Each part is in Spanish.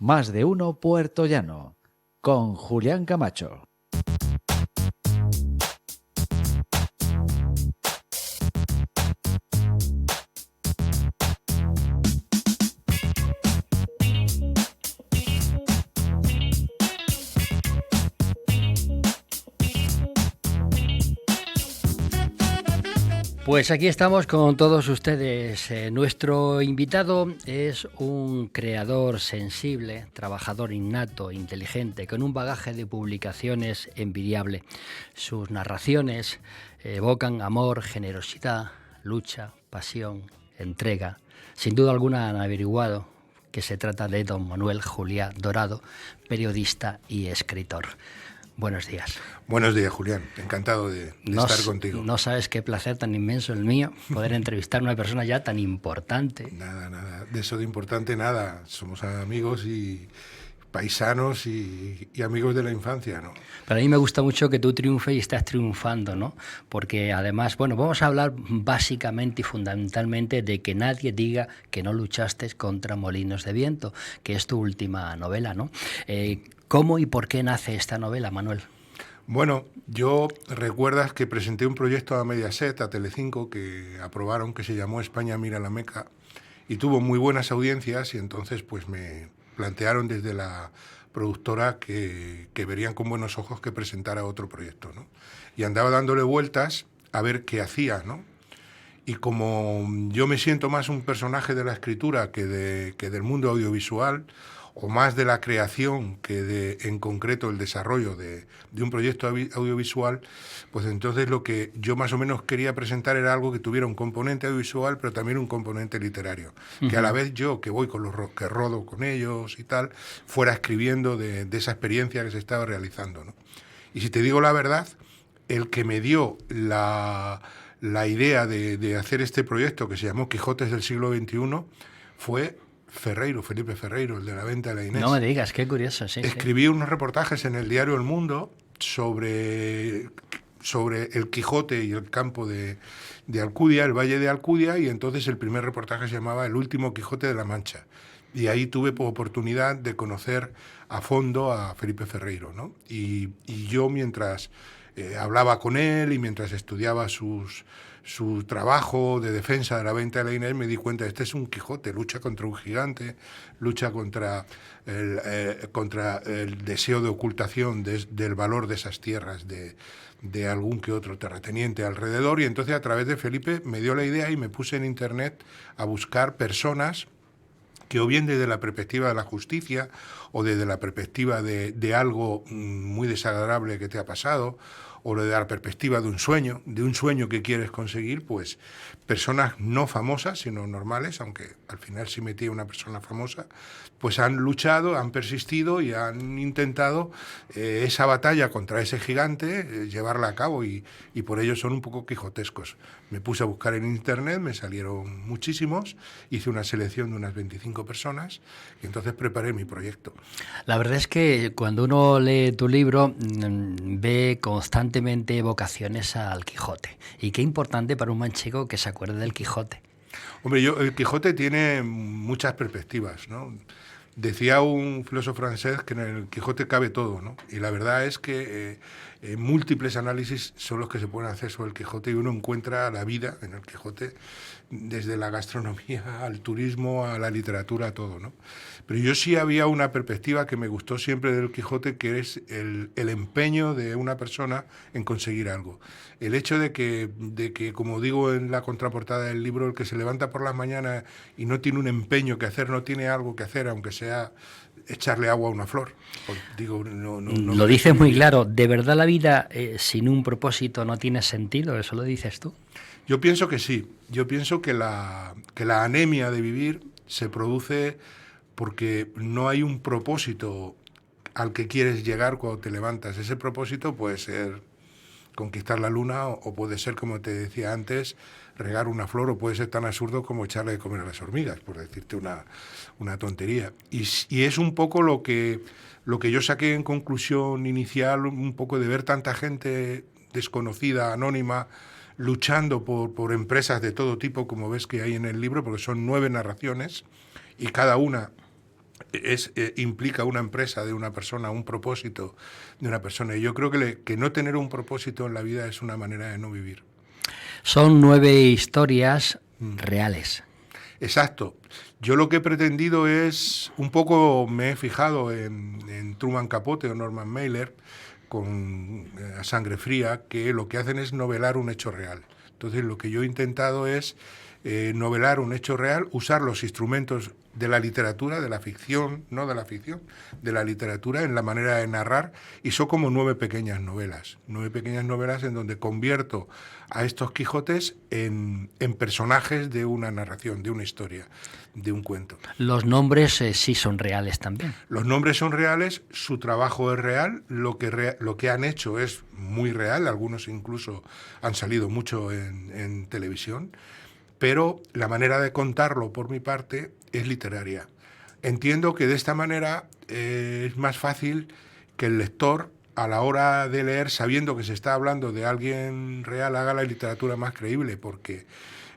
Más de uno puertollano, con Julián Camacho. Pues aquí estamos con todos ustedes. Nuestro invitado es un creador sensible, trabajador innato, inteligente, con un bagaje de publicaciones envidiable. Sus narraciones evocan amor, generosidad, lucha, pasión, entrega. Sin duda alguna han averiguado que se trata de don Manuel Juliá Dorado, periodista y escritor. Buenos días. Buenos días, Julián. Encantado de estar contigo. No sabes qué placer tan inmenso el mío poder entrevistar a una persona ya tan importante. Nada. De eso de importante nada. Somos amigos y paisanos y amigos de la infancia, ¿no? Pero a mí me gusta mucho que tú triunfes y estás triunfando, ¿no? Porque además, bueno, vamos a hablar básicamente y fundamentalmente de que nadie diga que no luchaste contra Molinos de Viento, que es tu última novela, ¿no? ¿Cómo y por qué nace esta novela, Manuel? Bueno, yo recuerdas que presenté un proyecto a Mediaset, a Telecinco, que aprobaron, que se llamó España mira la Meca, y tuvo muy buenas audiencias, y entonces pues me plantearon desde la productora que verían con buenos ojos que presentara otro proyecto, ¿no? Y andaba dándole vueltas a ver qué hacía, ¿no? Y como yo me siento más un personaje de la escritura que del mundo audiovisual, o más de la creación que en concreto el desarrollo de un proyecto audiovisual, pues entonces lo que yo más o menos quería presentar era algo que tuviera un componente audiovisual, pero también un componente literario. Que a la vez yo, que voy con que rodo con ellos y tal, fuera escribiendo de esa experiencia que se estaba realizando, ¿no? Y si te digo la verdad, el que me dio la idea de hacer este proyecto, que se llamó Quijotes del siglo XXI, fue Felipe Ferreiro, el de La Venta de la Inés. No me digas, qué curioso, sí. Escribí unos reportajes en el diario El Mundo sobre el Quijote y el campo de Alcudia, el valle de Alcudia, y entonces el primer reportaje se llamaba El último Quijote de la Mancha. Y ahí tuve oportunidad de conocer a fondo a Felipe Ferreiro, ¿no? Y yo mientras hablaba con él y mientras estudiaba su trabajo de defensa de La Venta de la Inés, me di cuenta, este es un Quijote, lucha contra un gigante, lucha contra el deseo de ocultación del valor de esas tierras, de algún que otro terrateniente alrededor, y entonces a través de Felipe me dio la idea y me puse en internet a buscar personas que o bien desde la perspectiva de la justicia o desde la perspectiva de algo muy desagradable que te ha pasado, o desde la perspectiva de un sueño que quieres conseguir, pues personas no famosas, sino normales, aunque al final sí metí a una persona famosa, pues han luchado, han persistido y han intentado esa batalla contra ese gigante, llevarla a cabo, y por ello son un poco quijotescos. Me puse a buscar en internet, me salieron muchísimos, hice una selección de unas 25 personas y entonces preparé mi proyecto. La verdad es que cuando uno lee tu libro ve constantemente evocaciones al Quijote. Y qué importante para un manchego que se acuerde del Quijote. Hombre, el Quijote tiene muchas perspectivas, ¿no? Decía un filósofo francés que en el Quijote cabe todo, ¿no? Y la verdad es que múltiples análisis son los que se pueden hacer sobre el Quijote, y uno encuentra la vida en el Quijote, desde la gastronomía al turismo, a la literatura, a todo, ¿no? Pero yo sí había una perspectiva que me gustó siempre del Quijote, que es el empeño de una persona en conseguir algo. El hecho de que, como digo en la contraportada del libro, el que se levanta por las mañanas y no tiene un empeño que hacer, no tiene algo que hacer, aunque sea echarle agua a una flor. Digo, no lo dices muy claro. ¿De verdad la vida sin un propósito no tiene sentido? ¿Eso lo dices tú? Yo pienso que sí. Yo pienso que la anemia de vivir se produce porque no hay un propósito al que quieres llegar cuando te levantas. Ese propósito puede ser conquistar la luna, o puede ser, como te decía antes, regar una flor, o puede ser tan absurdo como echarle de comer a las hormigas, por decirte una tontería. Y es un poco lo que yo saqué en conclusión inicial, un poco de ver tanta gente desconocida, anónima, luchando por empresas de todo tipo, como ves que hay en el libro, porque son 9 narraciones, y cada una implica una empresa de una persona, un propósito de una persona. Y yo creo que no tener un propósito en la vida es una manera de no vivir. Son 9 historias reales. Exacto. Yo lo que he pretendido es, un poco me he fijado en Truman Capote o Norman Mailer, con A Sangre Fría, que lo que hacen es novelar un hecho real. Entonces lo que yo he intentado es novelar un hecho real, usar los instrumentos de la literatura, de la ficción, no de la ficción, de la literatura en la manera de narrar, y son como 9 pequeñas novelas en donde convierto a estos Quijotes en personajes de una narración, de una historia, de un cuento. Los nombres sí son reales también. Los nombres son reales, su trabajo es real, lo que han hecho es muy real, algunos incluso han salido mucho en televisión, pero la manera de contarlo, por mi parte, es literaria. Entiendo que de esta manera es más fácil que el lector, a la hora de leer, sabiendo que se está hablando de alguien real, haga la literatura más creíble, porque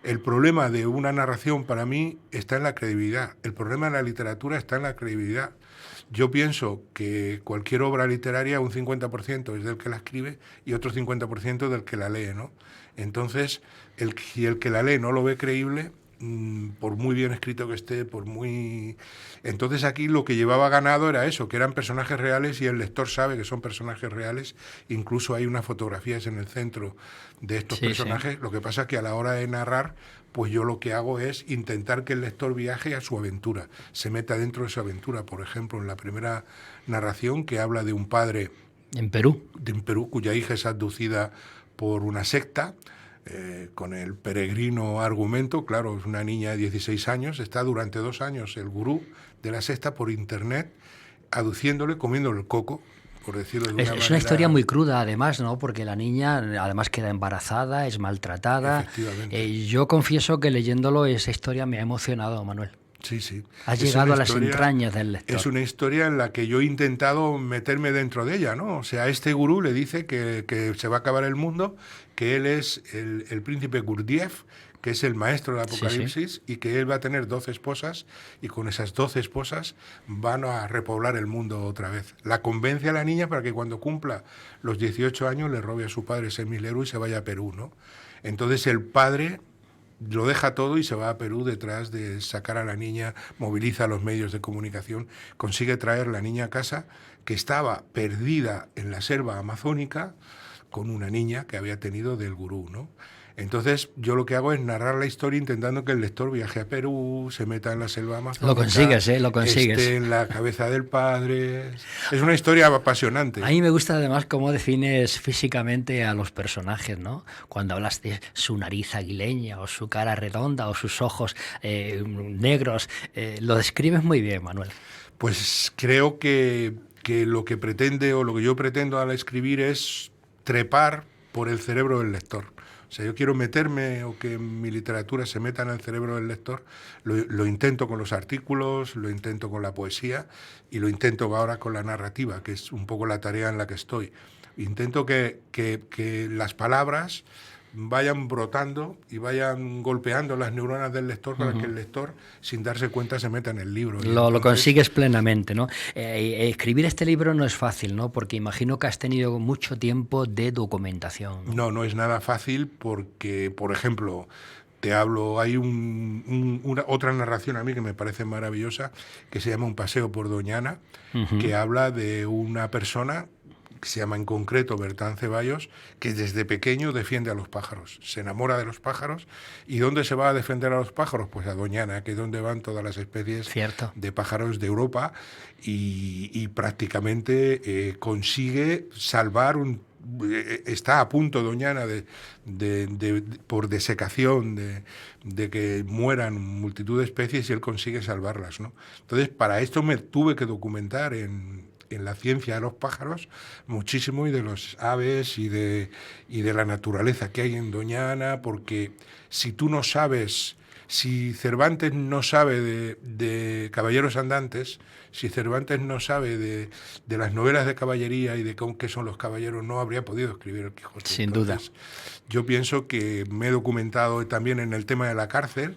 el problema de una narración para mí está en la credibilidad. El problema de la literatura está en la credibilidad. Yo pienso que cualquier obra literaria, un 50% es del que la escribe y otro 50% del que la lee, ¿no? Entonces, si el que la lee no lo ve creíble, por muy bien escrito que esté, por muy... Entonces aquí lo que llevaba ganado era eso, que eran personajes reales y el lector sabe que son personajes reales. Incluso hay unas fotografías en el centro de estos personajes. Sí. Lo que pasa es que a la hora de narrar, pues yo lo que hago es intentar que el lector viaje a su aventura, se meta dentro de su aventura. Por ejemplo, en la primera narración, que habla de un padre... En Perú. En Perú, cuya hija es abducida por una secta, con el peregrino argumento. Claro, es una niña de 16 años, está durante 2 años el gurú de la secta por internet aduciéndole, comiéndole el coco, por decirlo de una manera. Es una historia muy cruda, además, ¿no? Porque la niña además queda embarazada, es maltratada. Efectivamente. Yo confieso que leyéndolo esa historia me ha emocionado, Manuel. Sí, sí. Has llegado a las entrañas del lector. Es una historia en la que yo he intentado meterme dentro de ella, ¿no? O sea, este gurú le dice que se va a acabar el mundo, que él es el príncipe Gurdjieff, que es el maestro del Apocalipsis, y que él va a tener 12 esposas, y con esas 12 esposas van a repoblar el mundo otra vez. La convence a la niña para que cuando cumpla los 18 años le robe a su padre 6.000 euros y se vaya a Perú, ¿no? Entonces el padre lo deja todo y se va a Perú detrás de sacar a la niña, moviliza a los medios de comunicación, consigue traer la niña a casa, que estaba perdida en la selva amazónica con una niña que había tenido del gurú, ¿no? Entonces yo lo que hago es narrar la historia intentando que el lector viaje a Perú, se meta en la selva amazónica. Lo consigues, lo consigues. Esté en la cabeza del padre. Es una historia apasionante. A mí me gusta además cómo defines físicamente a los personajes, ¿no? Cuando hablas de su nariz aguileña o su cara redonda o sus ojos negros, lo describes muy bien, Manuel. Pues creo que lo que pretende o lo que yo pretendo al escribir es trepar por el cerebro del lector. O sea, yo quiero meterme o que mi literatura se meta en el cerebro del lector. Lo intento con los artículos, lo intento con la poesía y lo intento ahora con la narrativa, que es un poco la tarea en la que estoy. Intento que las palabras vayan brotando y vayan golpeando las neuronas del lector para que el lector, sin darse cuenta, se meta en el libro. Lo consigues plenamente, ¿no? Escribir este libro no es fácil, ¿no? Porque imagino que has tenido mucho tiempo de documentación, ¿no? No es nada fácil porque, por ejemplo, te hablo, hay otra narración a mí que me parece maravillosa, que se llama Un paseo por Doñana, que habla de una persona que se llama en concreto Bertán Ceballos, que desde pequeño defiende a los pájaros, se enamora de los pájaros. ¿Y dónde se va a defender a los pájaros? Pues a Doñana, que es donde van todas las especies de pájaros de Europa, y prácticamente consigue salvar está a punto Doñana por desecación, de que mueran multitud de especies, y él consigue salvarlas, ¿no? Entonces, para esto me tuve que documentar en la ciencia de los pájaros muchísimo, y de los aves y de la naturaleza que hay en Doñana, porque si tú no sabes, si Cervantes no sabe de caballeros andantes, si Cervantes no sabe de las novelas de caballería y de qué son los caballeros, no habría podido escribir El Quijote. Sin duda. Yo pienso que me he documentado también en el tema de la cárcel.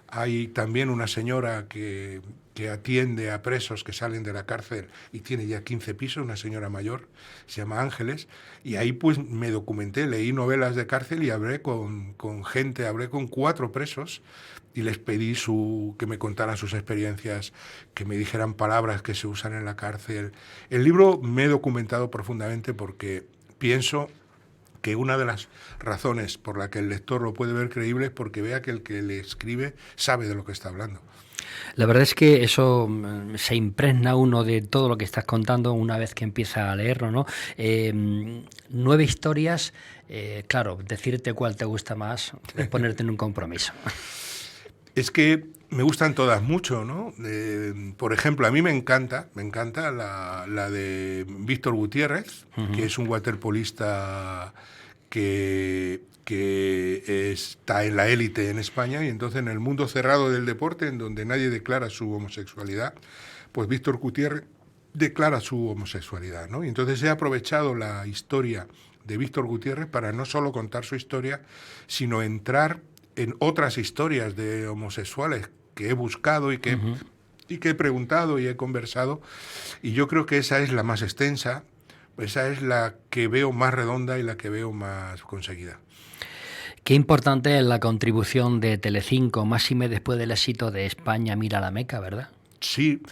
Hay también una señora que que atiende a presos que salen de la cárcel y tiene ya 15 pisos, una señora mayor, se llama Ángeles, y ahí pues me documenté, leí novelas de cárcel y hablé con gente, hablé con 4 presos y les pedí que me contaran sus experiencias, que me dijeran palabras que se usan en la cárcel. El libro me he documentado profundamente porque pienso que una de las razones por la que el lector lo puede ver creíble es porque vea que el que le escribe sabe de lo que está hablando. La verdad es que eso se impregna uno de todo lo que estás contando una vez que empieza a leerlo, ¿no? 9 historias, claro, decirte cuál te gusta más es ponerte en un compromiso. Es que me gustan todas mucho, ¿no? Por ejemplo, a mí me encanta la de Víctor Gutiérrez, que es un waterpolista que está en la élite en España, y entonces en el mundo cerrado del deporte, en donde nadie declara su homosexualidad, pues Víctor Gutiérrez declara su homosexualidad, ¿no? Y entonces he aprovechado la historia de Víctor Gutiérrez para no solo contar su historia, sino entrar en otras historias de homosexuales que he buscado y que he preguntado y he conversado, y yo creo que esa es la más extensa, esa es la que veo más redonda y la que veo más conseguida. Qué importante es la contribución de Telecinco, máxime después del éxito de España Mira la Meca, ¿verdad? Sí,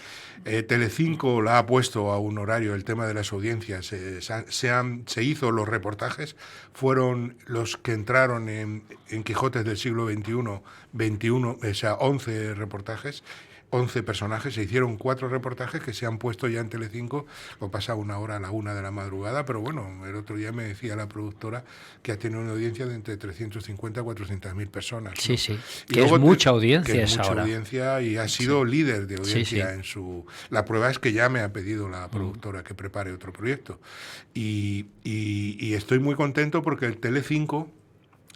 Telecinco la ha puesto a un horario el tema de las audiencias. Se hizo los reportajes, fueron los que entraron en Quijotes del siglo XXI, o sea, 11 reportajes, 11 personajes, se hicieron 4 reportajes que se han puesto ya en Telecinco, lo pasa una hora a la 1 de la madrugada, pero bueno, el otro día me decía la productora que ha tenido una audiencia de entre 350 a 400.000 personas, ¿no? Sí, sí, Y que luego es mucha audiencia que es esa mucha hora. audiencia y ha sido líder de audiencia Sí. en su... La prueba es que ya me ha pedido la productora que prepare otro proyecto. Y estoy muy contento porque el Telecinco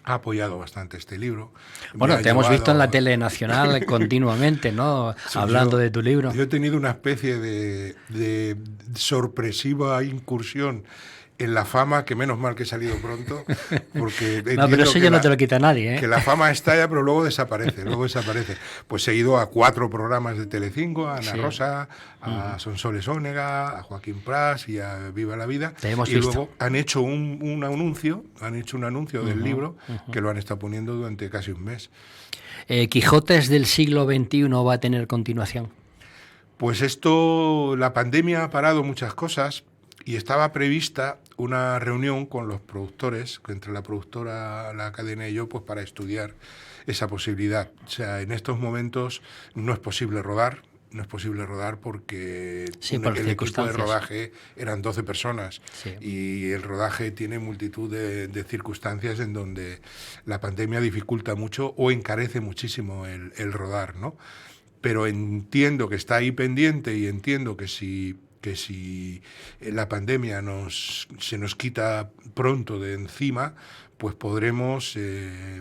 ha apoyado bastante este libro. Bueno, te hemos visto en la tele nacional continuamente, ¿no? Sí, hablando de tu libro. Yo he tenido una especie de sorpresiva incursión en la fama, que menos mal que he salido pronto, porque No, pero eso ya no te lo quita nadie, ¿eh? Que la fama estalla, pero luego desaparece. Pues he ido a 4 programas de Telecinco, a Ana Rosa, a Sonsoles Ónega, a Joaquín Pras y a Viva la Vida. Te hemos y visto. luego han hecho un anuncio del libro que lo han estado poniendo durante casi un mes. Quijotes del siglo XXI va a tener continuación. Pues la pandemia ha parado muchas cosas y estaba prevista una reunión con los productores, entre la productora, la cadena y yo, pues para estudiar esa posibilidad. O sea, en estos momentos no es posible rodar porque el equipo de rodaje eran 12 personas y el rodaje tiene multitud de circunstancias en donde la pandemia dificulta mucho o encarece muchísimo el rodar, ¿no? Pero entiendo que está ahí pendiente y entiendo que si la pandemia se nos quita pronto de encima, pues podremos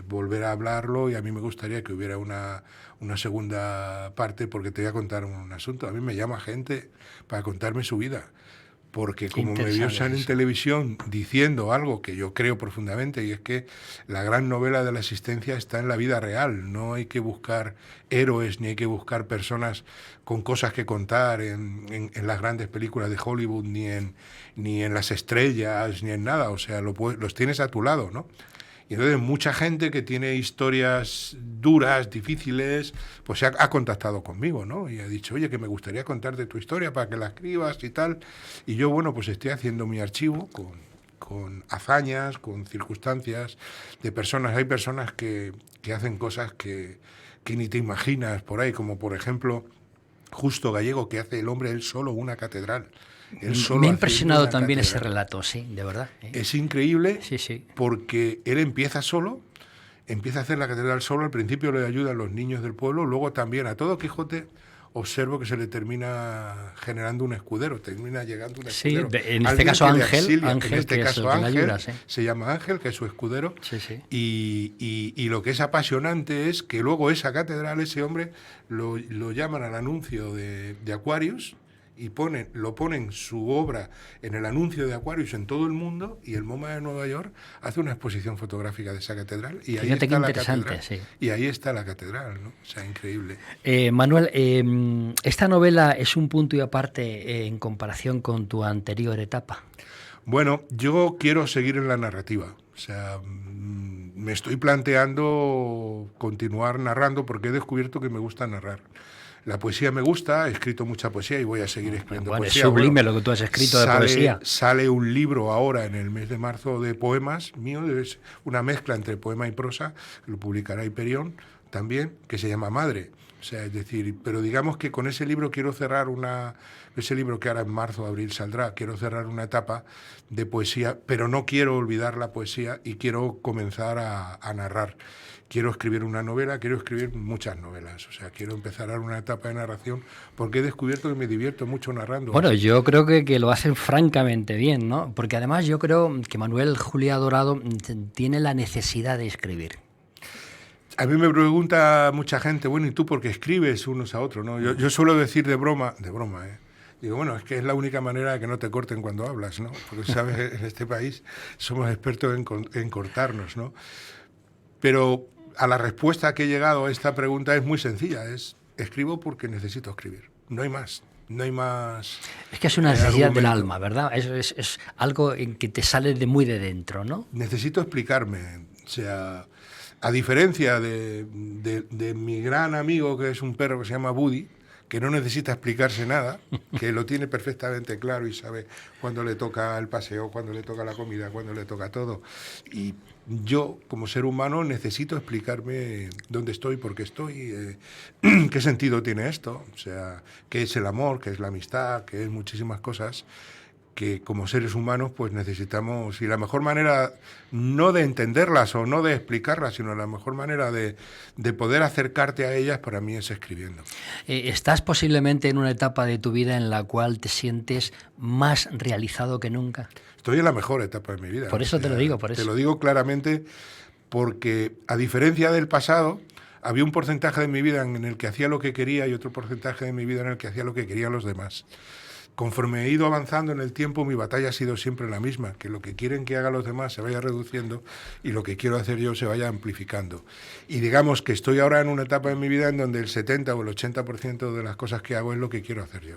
volver a hablarlo, y a mí me gustaría que hubiera una segunda parte, porque te voy a contar un asunto. A mí me llama gente para contarme su vida, porque como me vio en televisión diciendo algo que yo creo profundamente, y es que la gran novela de la existencia está en la vida real. No hay que buscar héroes ni hay que buscar personas con cosas que contar en las grandes películas de Hollywood, ni en las estrellas, ni en nada. O sea, los tienes a tu lado, ¿no? Y entonces mucha gente que tiene historias duras, difíciles, pues ha contactado conmigo, ¿no? Y ha dicho, oye, que me gustaría contarte tu historia para que la escribas y tal. Y yo, bueno, pues estoy haciendo mi archivo con hazañas, con circunstancias de personas. Hay personas que hacen cosas que ni te imaginas por ahí, como por ejemplo Justo Gallego, que hace el hombre él solo una catedral. Me ha impresionado también ese relato, sí, de verdad. Es increíble, sí. Porque él empieza a hacer la catedral solo. Al principio le ayudan los niños del pueblo, luego también a todo Quijote observo que se le termina generando un escudero, termina llegando un escudero. Sí, en este caso Ángel, se llama Ángel, que es su escudero. Sí. Y lo que es apasionante es que luego esa catedral, ese hombre, lo llaman al anuncio de Aquarius, y lo ponen su obra en el anuncio de Aquarius en todo el mundo, y el MoMA de Nueva York hace una exposición fotográfica de esa catedral, y ahí Fíjate está qué la interesante, catedral. sí. Y ahí está la catedral, ¿no? O sea, increíble. Manuel, esta novela es un punto y aparte en comparación con tu anterior etapa. Bueno, yo quiero seguir en la narrativa. O sea, me estoy planteando continuar narrando porque he descubierto que me gusta narrar. La poesía me gusta, he escrito mucha poesía y voy a seguir escribiendo Bueno, poesía. es sublime lo que tú has escrito de poesía. Sale un libro ahora en el mes de marzo de poemas mío, es una mezcla entre poema y prosa, lo publicará Hiperión también, que se llama Madre. O sea, es decir, pero digamos que con ese libro quiero cerrar ese libro que ahora en marzo, abril saldrá, quiero cerrar una etapa de poesía, pero no quiero olvidar la poesía y quiero comenzar a narrar. Quiero escribir una novela, quiero escribir muchas novelas, o sea, quiero empezar a una etapa de narración porque he descubierto que me divierto mucho narrando. Bueno, yo creo que lo hacen francamente bien, ¿no? Porque además yo creo que Manuel Juliá Dorado tiene la necesidad de escribir. A mí me pregunta mucha gente, bueno, ¿y tú por qué escribes unos a otros? ¿No? Yo suelo decir de broma, digo, bueno, es que es la única manera de que no te corten cuando hablas, ¿no? Porque, ¿sabes? En este país somos expertos en cortarnos, ¿no? Pero a la respuesta que he llegado a esta pregunta es muy sencilla, escribo porque necesito escribir, no hay más. No hay más. Es que es una necesidad argumento del alma, ¿verdad? Es algo en que te sale de muy de dentro, ¿no? Necesito explicarme. O sea, a diferencia de mi gran amigo, que es un perro que se llama Buddy, que no necesita explicarse nada, que lo tiene perfectamente claro y sabe cuándo le toca el paseo, cuándo le toca la comida, cuándo le toca todo. Y yo, como ser humano, necesito explicarme dónde estoy, por qué estoy, qué sentido tiene esto, o sea, qué es el amor, qué es la amistad, qué es muchísimas cosas que como seres humanos pues necesitamos, y la mejor manera no de entenderlas o no de explicarlas, sino la mejor manera de poder acercarte a ellas para mí es escribiendo. ¿Estás posiblemente en una etapa de tu vida en la cual te sientes más realizado que nunca? Estoy en la mejor etapa de mi vida. Por eso te lo digo, por eso. Te lo digo claramente porque a diferencia del pasado, había un porcentaje de mi vida en el que hacía lo que quería y otro porcentaje de mi vida en el que hacía lo que querían los demás. Conforme he ido avanzando en el tiempo, mi batalla ha sido siempre la misma, que lo que quieren que haga los demás se vaya reduciendo y lo que quiero hacer yo se vaya amplificando. Y digamos que estoy ahora en una etapa de mi vida en donde el 70 o el 80% de las cosas que hago es lo que quiero hacer yo.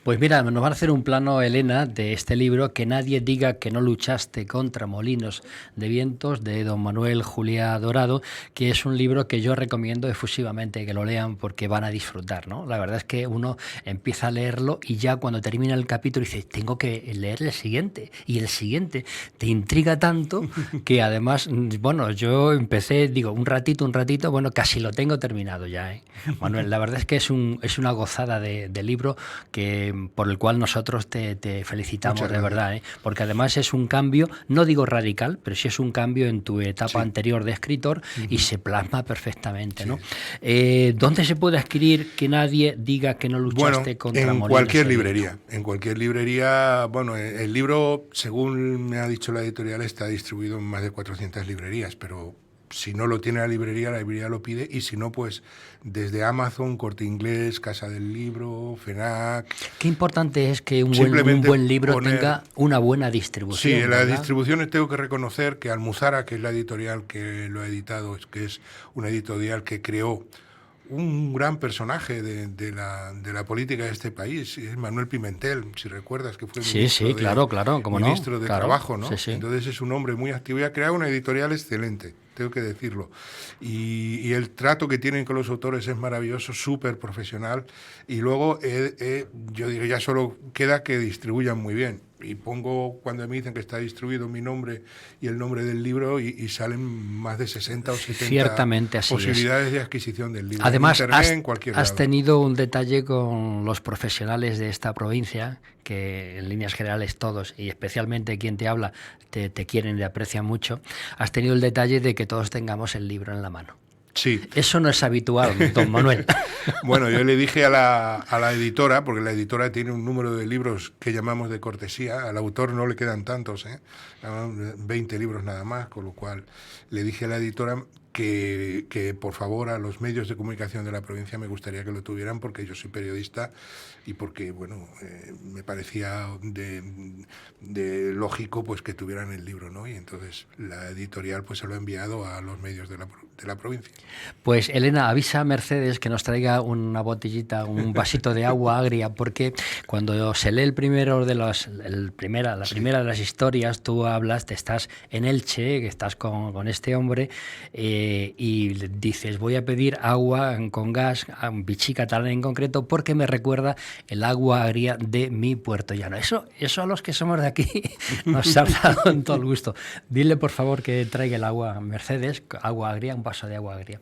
Pues mira, nos van a hacer un plano, Elena, de este libro, Que nadie diga que no luchaste contra molinos de vientos, de don Manuel Juliá Dorado, que es un libro que yo recomiendo efusivamente que lo lean porque van a disfrutar, ¿no? La verdad es que uno empieza a leerlo y ya cuando termina el capítulo dice, tengo que leer el siguiente, y el siguiente te intriga tanto que además, bueno, yo empecé, digo, un ratito, bueno, casi lo tengo terminado ya, ¿eh? Manuel, la verdad es que es una gozada de libro por el cual nosotros te felicitamos de verdad, ¿eh? Porque además es un cambio, no digo radical, pero sí es un cambio en tu etapa anterior de escritor y se plasma perfectamente, ¿no? ¿Dónde se puede adquirir Que nadie diga que no luchaste contra molinos? En cualquier librería, bueno, el libro, según me ha dicho la editorial, está distribuido en más de 400 librerías, pero si no lo tiene la librería lo pide, y si no, pues desde Amazon, Corte Inglés, Casa del Libro, FENAC. Qué importante es que un buen libro tenga una buena distribución. Sí, en la ¿verdad? distribución tengo que reconocer que Almuzara, que es la editorial que lo ha editado, que es una editorial que creó un gran personaje de la política de este país, es Manuel Pimentel, si recuerdas, que fue ministro ministro de Trabajo, ¿no? Sí. Entonces es un hombre muy activo y ha creado una editorial excelente, tengo que decirlo. Y el trato que tienen con los autores es maravilloso, súper profesional. Y luego yo digo, ya solo queda que distribuyan muy bien. Y pongo, cuando me dicen que está distribuido, mi nombre y el nombre del libro, y salen más de 60 o 70 Ciertamente así posibilidades de adquisición del libro. Además, en Internet, en cualquier has lado. tenido un detalle con los profesionales de esta provincia, que en líneas generales todos, y especialmente quien te habla, te quieren y te aprecian mucho. Has tenido el detalle de que todos tengamos el libro en la mano. Sí. Eso no es habitual, don Manuel. Bueno, yo le dije a la editora, porque la editora tiene un número de libros que llamamos de cortesía, al autor no le quedan tantos, 20 libros nada más, con lo cual le dije a la editora que por favor a los medios de comunicación de la provincia me gustaría que lo tuvieran, porque yo soy periodista y porque, bueno, me parecía de lógico pues que tuvieran el libro, ¿no? Y entonces la editorial pues se lo ha enviado a los medios de la provincia. Pues Elena, avisa a Mercedes que nos traiga una botellita, un vasito de agua agria, porque cuando se lee la primera de las historias, tú hablas, te estás en Elche, que estás con este hombre, y dices, voy a pedir agua con gas, a un Vichy catalán en concreto, porque me recuerda el agua agria de mi puertollano. Eso a los que somos de aquí nos ha dado en todo el gusto. Dile, por favor, que traiga el agua, Mercedes, agua agria, un vaso de agua agria.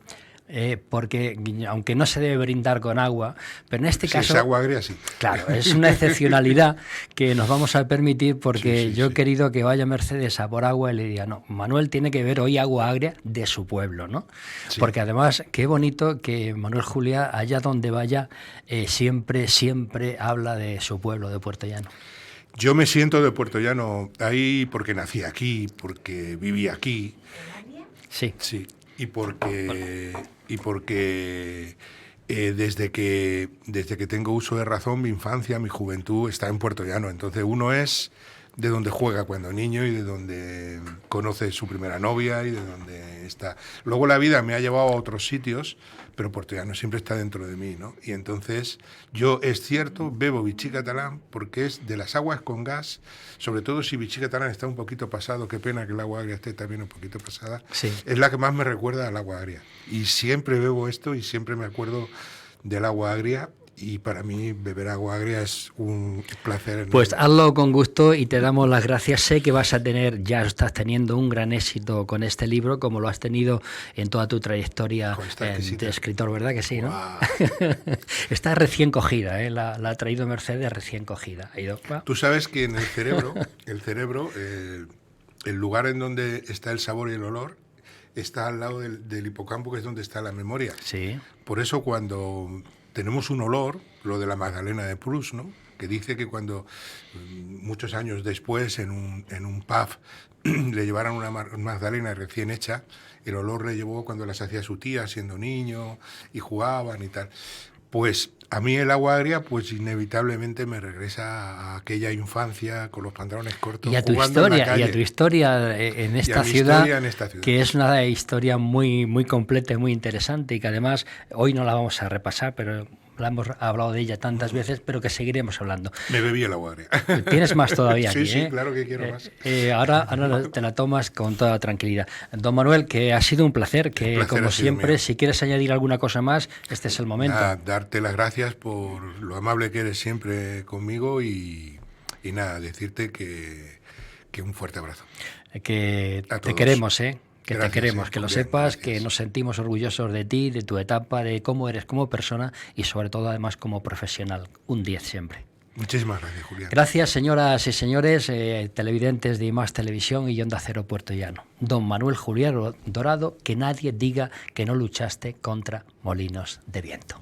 Porque aunque no se debe brindar con agua, pero en este caso... es agua agria, sí. Claro, es una excepcionalidad que nos vamos a permitir, porque yo he querido que vaya Mercedes a por agua y le diga, no, Manuel tiene que beber hoy agua agria de su pueblo, ¿no? Sí. Porque además, qué bonito que Manuel Juliá, allá donde vaya, siempre habla de su pueblo, de Puertollano. Yo me siento de puertollano ahí porque nací aquí, porque viví aquí. Sí. Sí. Y porque desde que tengo uso de razón, mi infancia, mi juventud está en Puertollano. Entonces uno es de donde juega cuando niño y de donde conoce su primera novia y de donde está. Luego la vida me ha llevado a otros sitios, pero Puertollano siempre está dentro de mí, ¿no? Y entonces yo, es cierto, bebo Vichy catalán porque es de las aguas con gas, sobre todo si Vichy catalán está un poquito pasado, qué pena que el agua agria esté también un poquito pasada, sí. Es la que más me recuerda al agua agria. Y siempre bebo esto y siempre me acuerdo del agua agria. Y para mí beber agua agria es un placer enorme. Pues hazlo con gusto y te damos las gracias. Sé que ya estás teniendo un gran éxito con este libro, como lo has tenido en toda tu trayectoria de escritor, ¿verdad que sí? ¿No? Wow. Está recién cogida, la ha traído Mercedes recién cogida. Tú sabes que en el cerebro, el lugar en donde está el sabor y el olor, está al lado del hipocampo, que es donde está la memoria. Sí. Por eso cuando tenemos un olor, lo de la Magdalena de Proust, ¿no? Que dice que cuando muchos años después en un pub le llevaran una magdalena recién hecha, el olor le llevó cuando las hacía su tía siendo niño y jugaban y tal. Pues a mí el agua agria pues inevitablemente me regresa a aquella infancia con los pantalones cortos, y a tu historia en esta ciudad, que es una historia muy, muy completa y muy interesante, y que además hoy no la vamos a repasar, pero la hemos hablado de ella tantas veces, pero que seguiremos hablando. Me bebí el agua agria. Tienes más todavía aquí, sí, claro que quiero más. Ahora te la tomas con toda tranquilidad. Don Manuel, que ha sido un placer, que como siempre, si quieres añadir alguna cosa más, este es el momento. Nada, darte las gracias por lo amable que eres siempre conmigo y nada, decirte que un fuerte abrazo. Que te queremos, que gracias, te queremos, que lo sepas, gracias. Que nos sentimos orgullosos de ti, de tu etapa, de cómo eres como persona y sobre todo además como profesional. Un 10 siempre. Muchísimas gracias, Julián. Gracias, señoras y señores, televidentes de IMAX Televisión y Onda Cero Puertollano. Don Manuel Juliá Dorado, que nadie diga que no luchaste contra molinos de viento.